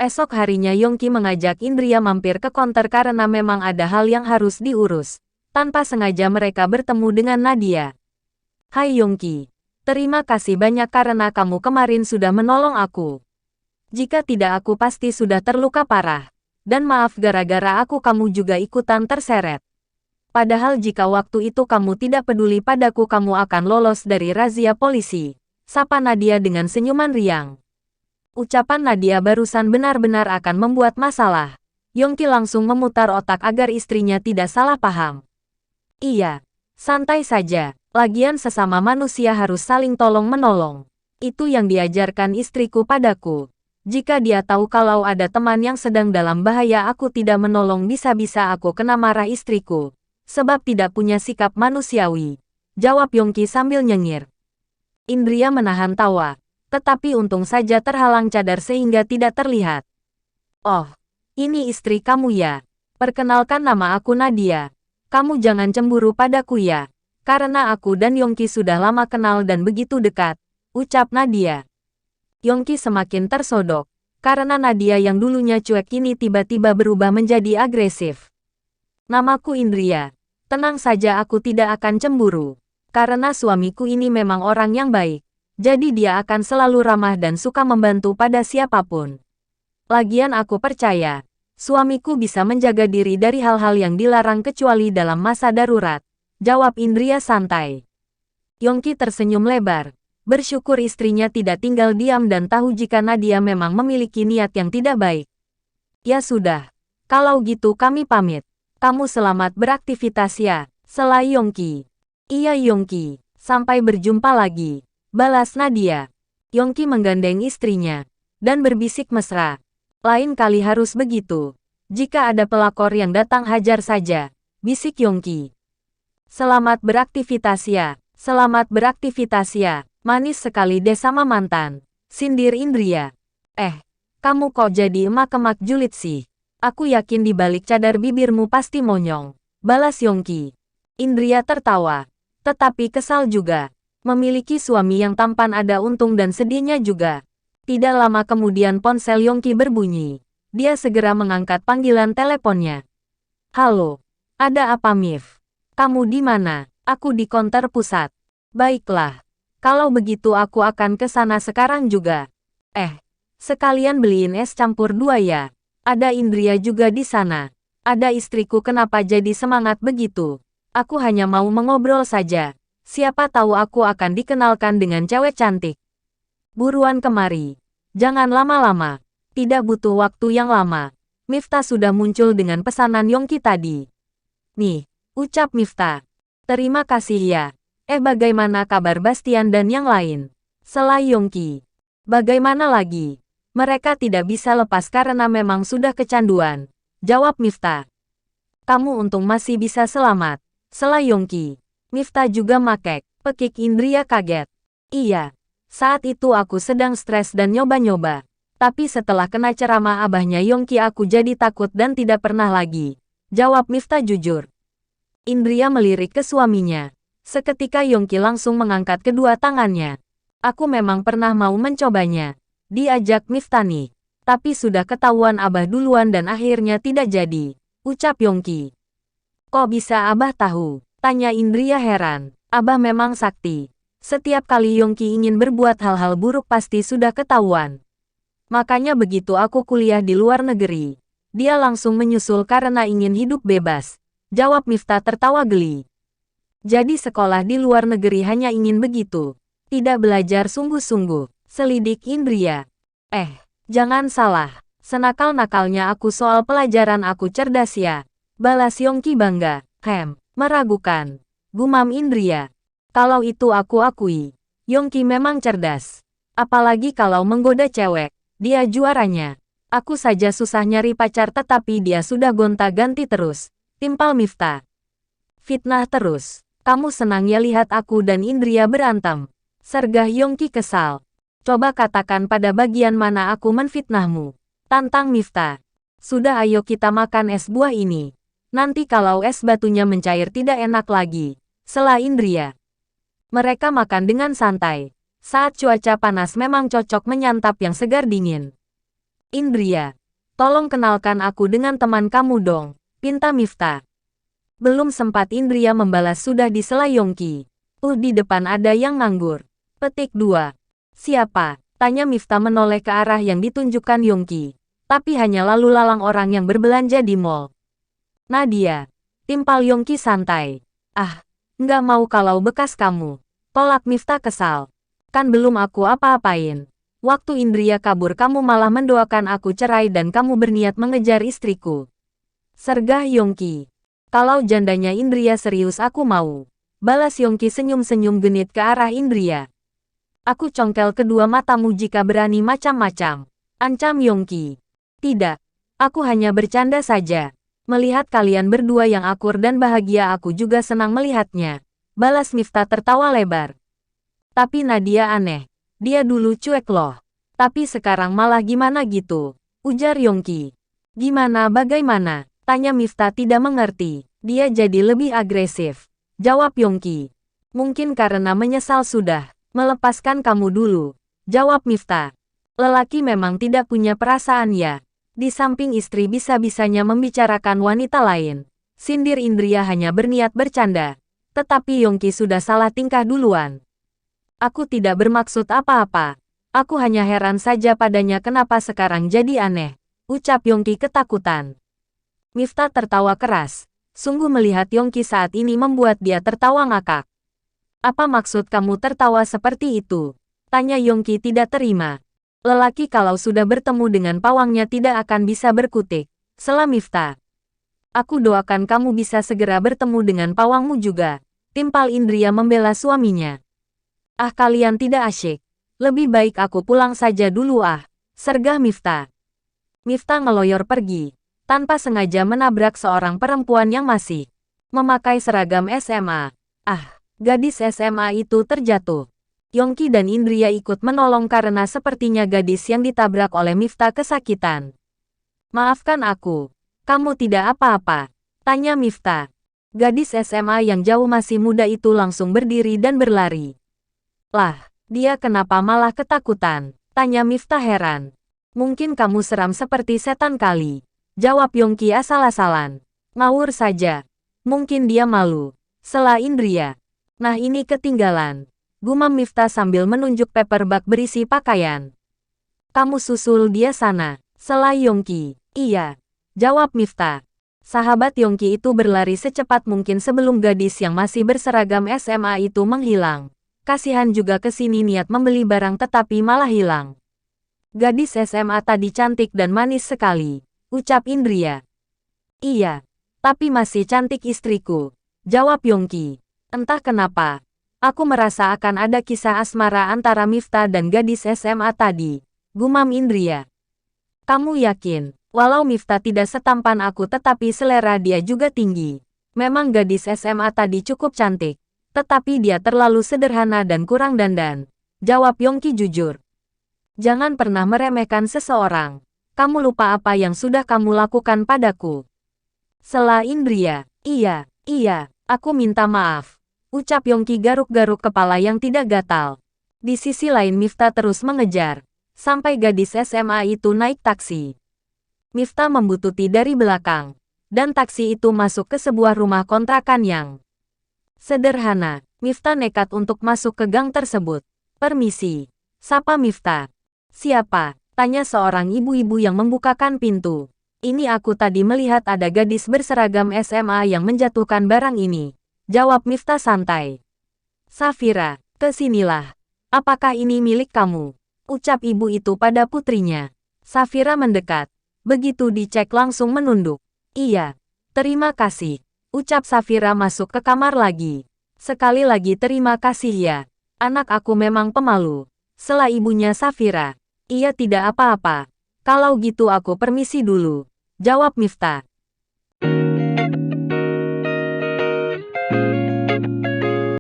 Esok harinya Yongki mengajak Indria mampir ke konter karena memang ada hal yang harus diurus. Tanpa sengaja mereka bertemu dengan Nadia. Hai Yongki, terima kasih banyak karena kamu kemarin sudah menolong aku. Jika tidak aku pasti sudah terluka parah. Dan maaf gara-gara aku kamu juga ikutan terseret. Padahal jika waktu itu kamu tidak peduli padaku kamu akan lolos dari razia polisi. Sapa Nadia dengan senyuman riang. Ucapan Nadia barusan benar-benar akan membuat masalah. Yongki langsung memutar otak agar istrinya tidak salah paham. Iya, santai saja. Lagian sesama manusia harus saling tolong-menolong. Itu yang diajarkan istriku padaku. Jika dia tahu kalau ada teman yang sedang dalam bahaya aku tidak menolong bisa-bisa aku kena marah istriku. Sebab tidak punya sikap manusiawi. Jawab Yongki sambil nyengir. Indria menahan tawa. Tetapi untung saja terhalang cadar sehingga tidak terlihat. Oh, ini istri kamu ya. Perkenalkan nama aku Nadia. Kamu jangan cemburu padaku ya. Karena aku dan Yongki sudah lama kenal dan begitu dekat. Ucap Nadia. Yongki semakin tersodok, karena Nadia yang dulunya cuek kini tiba-tiba berubah menjadi agresif. Namaku Indria. Tenang saja aku tidak akan cemburu. Karena suamiku ini memang orang yang baik. Jadi dia akan selalu ramah dan suka membantu pada siapapun. Lagian aku percaya, suamiku bisa menjaga diri dari hal-hal yang dilarang kecuali dalam masa darurat. Jawab Indria santai. Yongki tersenyum lebar. Bersyukur istrinya tidak tinggal diam dan tahu jika Nadia memang memiliki niat yang tidak baik. Ya sudah, kalau gitu kami pamit. Kamu selamat beraktivitas ya, sela Yongki. Iya Yongki, sampai berjumpa lagi. Balas Nadia. Yongki menggandeng istrinya dan berbisik mesra. Lain kali harus begitu. Jika ada pelakor yang datang hajar saja, bisik Yongki. Selamat beraktivitas ya, selamat beraktivitas ya. Manis sekali deh sama mantan. Sindir Indria. Kamu kok jadi emak-emak julid sih? Aku yakin di balik cadar bibirmu pasti monyong. Balas Yongki. Indria tertawa. Tetapi kesal juga. Memiliki suami yang tampan ada untung dan sedihnya juga. Tidak lama kemudian ponsel Yongki berbunyi. Dia segera mengangkat panggilan teleponnya. Halo. Ada apa Mif? Kamu di mana? Aku di konter pusat. Baiklah. Kalau begitu aku akan ke sana sekarang juga. Sekalian beliin es campur 2 ya. Ada Indria juga di sana. Ada istriku kenapa jadi semangat begitu? Aku hanya mau mengobrol saja. Siapa tahu aku akan dikenalkan dengan cewek cantik. Buruan kemari. Jangan lama-lama. Tidak butuh waktu yang lama. Miftah sudah muncul dengan pesanan Yongki tadi. Nih, ucap Miftah. Terima kasih ya. Bagaimana kabar Bastian dan yang lain? Sela Yongki. Bagaimana lagi? Mereka tidak bisa lepas karena memang sudah kecanduan. Jawab Miftah. Kamu untung masih bisa selamat. Sela Yongki. Miftah juga makek. Pekik Indria kaget. Iya. Saat itu aku sedang stres dan nyoba-nyoba. Tapi setelah kena ceramah abahnya Yongki aku jadi takut dan tidak pernah lagi. Jawab Miftah jujur. Indria melirik ke suaminya. Seketika Yongki langsung mengangkat kedua tangannya. Aku memang pernah mau mencobanya. Diajak Miftah nih. Tapi sudah ketahuan abah duluan dan akhirnya tidak jadi. Ucap Yongki. Kok bisa abah tahu? Tanya Indria heran. Abah memang sakti. Setiap kali Yongki ingin berbuat hal-hal buruk pasti sudah ketahuan. Makanya begitu aku kuliah di luar negeri. Dia langsung menyusul karena ingin hidup bebas. Jawab Miftah tertawa geli. Jadi sekolah di luar negeri hanya ingin begitu. Tidak belajar sungguh-sungguh. Selidik Indria. Jangan salah. Senakal-nakalnya aku soal pelajaran aku cerdas ya. Balas Yongki bangga. Meragukan. Gumam Indria. Kalau itu aku akui. Yongki memang cerdas. Apalagi kalau menggoda cewek. Dia juaranya. Aku saja susah nyari pacar tetapi dia sudah gonta-ganti terus. Timpal Miftah. Fitnah terus. Kamu senang ya lihat aku dan Indria berantem. Sergah Yongki kesal. Coba katakan pada bagian mana aku menfitnahmu. Tantang Miftah. Sudah ayo kita makan es buah ini. Nanti kalau es batunya mencair tidak enak lagi. Sela Indria. Mereka makan dengan santai. Saat cuaca panas memang cocok menyantap yang segar dingin. Indria, tolong kenalkan aku dengan teman kamu dong, pinta Miftah. Belum sempat Indria membalas sudah disela Yongki. Di depan ada yang nganggur. Petik 2. Siapa? Tanya Miftah menoleh ke arah yang ditunjukkan Yongki. Tapi hanya lalu lalang orang yang berbelanja di mall. Nadia. Timpal Yongki santai. Nggak mau kalau bekas kamu. Tolak Miftah kesal. Kan belum aku apa-apain. Waktu Indria kabur kamu malah mendoakan aku cerai dan kamu berniat mengejar istriku. Sergah Yongki. Kalau jandanya Indria serius aku mau. Balas Yongki senyum-senyum genit ke arah Indria. Aku congkel kedua matamu jika berani macam-macam. Ancam Yongki. Tidak. Aku hanya bercanda saja. Melihat kalian berdua yang akur dan bahagia aku juga senang melihatnya. Balas Miftah tertawa lebar. Tapi Nadia aneh. Dia dulu cuek loh. Tapi sekarang malah gimana gitu? Ujar Yongki. Gimana bagaimana? Tanya Miftah tidak mengerti. Dia jadi lebih agresif. Jawab Yongki. Mungkin karena menyesal sudah. Melepaskan kamu dulu. Jawab Miftah. Lelaki memang tidak punya perasaan ya. Di samping istri bisa-bisanya membicarakan wanita lain. Sindir Indria hanya berniat bercanda. Tetapi Yongki sudah salah tingkah duluan. Aku tidak bermaksud apa-apa. Aku hanya heran saja padanya kenapa sekarang jadi aneh. Ucap Yongki ketakutan. Miftah tertawa keras. Sungguh melihat Yongki saat ini membuat dia tertawa ngakak. Apa maksud kamu tertawa seperti itu? Tanya Yongki tidak terima. Lelaki kalau sudah bertemu dengan pawangnya tidak akan bisa berkutik. Sela Miftah. Aku doakan kamu bisa segera bertemu dengan pawangmu juga. Timpal Indria membela suaminya. Kalian tidak asyik. Lebih baik aku pulang saja dulu sergah Miftah. Miftah ngeloyor pergi, tanpa sengaja menabrak seorang perempuan yang masih memakai seragam SMA. Gadis SMA itu terjatuh. Yongki dan Indria ikut menolong karena sepertinya gadis yang ditabrak oleh Miftah kesakitan. Maafkan aku, kamu tidak apa-apa? Tanya Miftah. Gadis SMA yang jauh masih muda itu langsung berdiri dan berlari. Lah, dia kenapa malah ketakutan? Tanya Miftah heran. Mungkin kamu seram seperti setan kali. Jawab Yongki asal-asalan. Ngawur saja. Mungkin dia malu. Sela Indria. Nah ini ketinggalan. Gumam Miftah sambil menunjuk paperback berisi pakaian. Kamu susul dia sana. Sela Yongki. Iya. Jawab Miftah. Sahabat Yongki itu berlari secepat mungkin sebelum gadis yang masih berseragam SMA itu menghilang. Kasihan juga kesini niat membeli barang tetapi malah hilang. Gadis SMA tadi cantik dan manis sekali, ucap Indria. Iya, tapi masih cantik istriku, jawab Yongki. Entah kenapa, aku merasa akan ada kisah asmara antara Miftah dan gadis SMA tadi, gumam Indria. Kamu yakin, walau Miftah tidak setampan aku tetapi selera dia juga tinggi. Memang gadis SMA tadi cukup cantik. Tetapi dia terlalu sederhana dan kurang dandan. Jawab Yongki jujur. Jangan pernah meremehkan seseorang. Kamu lupa apa yang sudah kamu lakukan padaku. Sela Indria. Iya, aku minta maaf. Ucap Yongki garuk-garuk kepala yang tidak gatal. Di sisi lain Miftah terus mengejar. Sampai gadis SMA itu naik taksi. Miftah membututi dari belakang. Dan taksi itu masuk ke sebuah rumah kontrakan yang sederhana. Miftah nekat untuk masuk ke gang tersebut. Permisi. Sapa Miftah. Siapa? Tanya seorang ibu-ibu yang membukakan pintu. Ini aku tadi melihat ada gadis berseragam SMA yang menjatuhkan barang ini. Jawab Miftah santai. Safira, kesinilah. Apakah ini milik kamu? Ucap ibu itu pada putrinya. Safira mendekat. Begitu dicek langsung menunduk. Iya. Terima kasih. Ucap Safira masuk ke kamar lagi. Sekali lagi terima kasih ya. Anak aku memang pemalu. Sela ibunya Safira. Iya tidak apa-apa. Kalau gitu aku permisi dulu. Jawab Miftah.